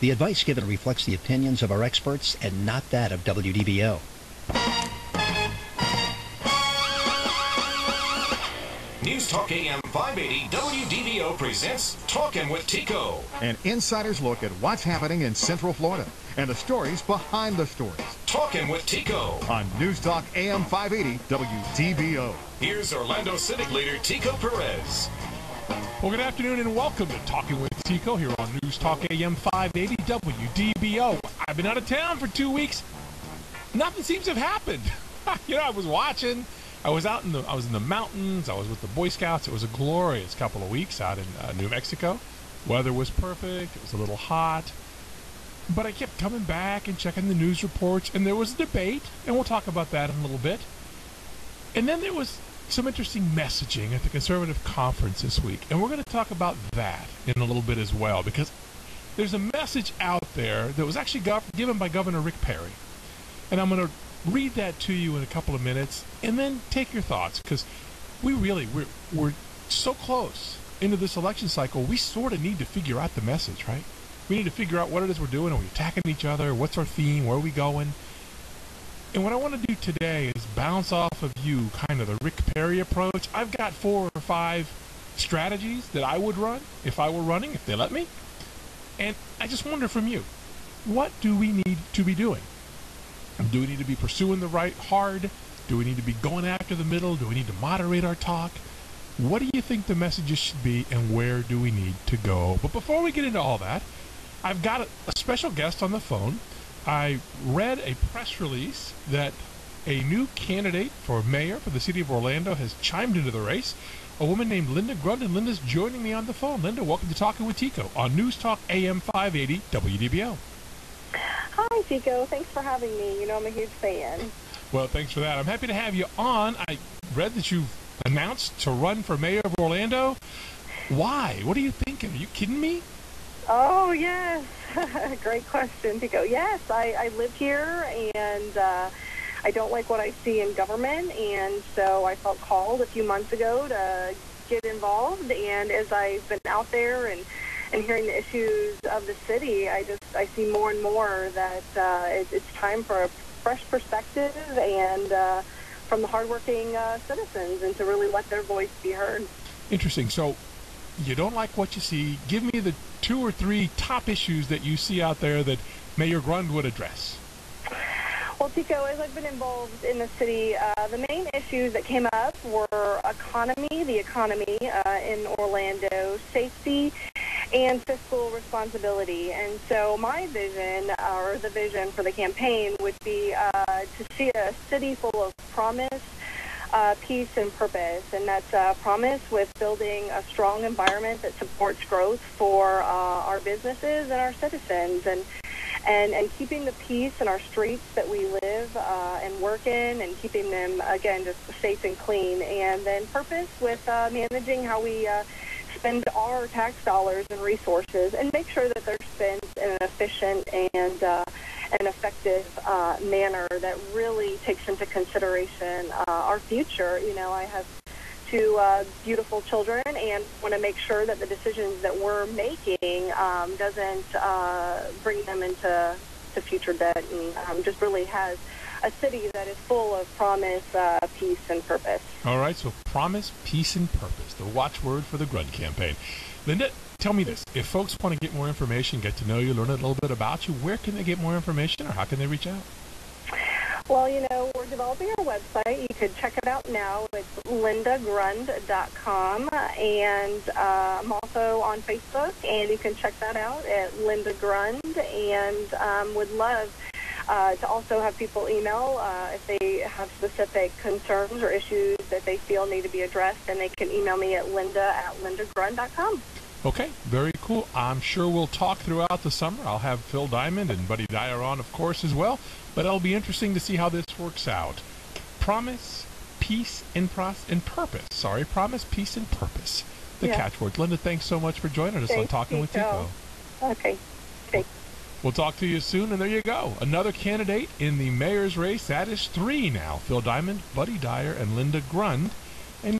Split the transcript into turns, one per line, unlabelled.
The advice given reflects the opinions of our experts and not that of WDBO.
News Talk AM 580 WDBO presents Talkin' with Tico.
An insider's look at what's happening in Central Florida and the stories behind the stories.
Talkin' with Tico
On News Talk AM 580 WDBO.
Here's Orlando Civic Leader Tico Perez.
Well, good afternoon and welcome to Talking with Tico here on News Talk AM 580 WDBO. I've been out of town for 2 weeks. Nothing seems to have happened. I was watching. I was in the mountains. I was with the Boy Scouts. It was a glorious couple of weeks out in New Mexico. Weather was perfect. It was a little hot. But I kept coming back and checking the news reports, and there was a debate, and we'll talk about that in a little bit. And then there was some interesting messaging at the conservative conference this week, and we're going to talk about that in a little bit as well, because there's a message out there that was actually given by Governor Rick Perry. And I'm going to read that to you in a couple of minutes, and then take your thoughts, because we're so close into this election cycle. We sort of need to figure out the message, right? We need to figure out what it is we're doing. Are we attacking each other? What's our theme? Where are we going? And what I want to do today is bounce off of you kind of the Rick Perry approach. I've got 4 or 5 strategies that I would run if I were running, if they let me. And I just wonder from you, what do we need to be doing? Do we need to be pursuing the right hard? Do we need to be going after the middle? Do we need to moderate our talk? What do you think the messages should be, and where do we need to go? But before we get into all that, I've got a special guest on the phone. I read a press release that a new candidate for mayor for the city of Orlando has chimed into the race, a woman named Linda Grund, and Linda's joining me on the phone. Linda, welcome to Talking with Tico on News Talk AM 580 WDBO.
Hi, Tico. Thanks for having me. You know I'm a huge fan.
Well, thanks for that. I'm happy to have you on. I read that you've announced to run for mayor of Orlando. Why? What are you thinking? Are you kidding me?
Oh, yes. Great question, Tico. Yes, I live here, and I don't like what I see in government, and so I felt called a few months ago to get involved. And as I've been out there and hearing the issues of the city, I see more and more that it's time for a fresh perspective and from the hardworking citizens, and to really let their voice be heard.
Interesting. So you don't like what you see. Give me the 2 or 3 top issues that you see out there that Mayor Grund would address.
Well, Tico, as I've been involved in the city, the main issues that came up were the economy in Orlando, safety, and fiscal responsibility. And so my vision, or the vision for the campaign, would be to see a city full of promise, peace, and purpose. And that's promise with building a strong environment that supports growth for our businesses and our citizens, and keeping the peace in our streets that we live and work in, and keeping them, again, just safe and clean. And then purpose with managing how we spend our tax dollars and resources, and make sure that they're spent in an efficient and an effective manner that really takes into consideration our future. You know, I have 2 beautiful children, and want to make sure that the decisions that we're making doesn't bring them into future debt, and just really has a city that is full of promise, peace, and purpose.
All right, so promise, peace, and purpose, the watchword for the Grund campaign. Linda, tell me this. If folks want to get more information, get to know you, learn a little bit about you, where can they get more information, or how can they reach out?
Well, we're developing our website. You could check it out now. It's lindagrund.com, and I'm also on Facebook, and you can check that out at Linda Grund, and would love to also have people email if they have specific concerns or issues that they feel need to be addressed, and they can email me at linda@lindagrund.com.
Okay, very cool. I'm sure we'll talk throughout the summer. I'll have Phil Diamond and Buddy Dyer on, of course, as well. But it'll be interesting to see how this works out. Promise, peace, and purpose. Sorry, promise, peace, and purpose. The catchwords. Linda, thanks so much for joining us on Talking with Tico.
Okay.
We'll talk to you soon, and there you go. Another candidate in the mayor's race. That is 3 now. Phil Diamond, Buddy Dyer, and Linda Grund. And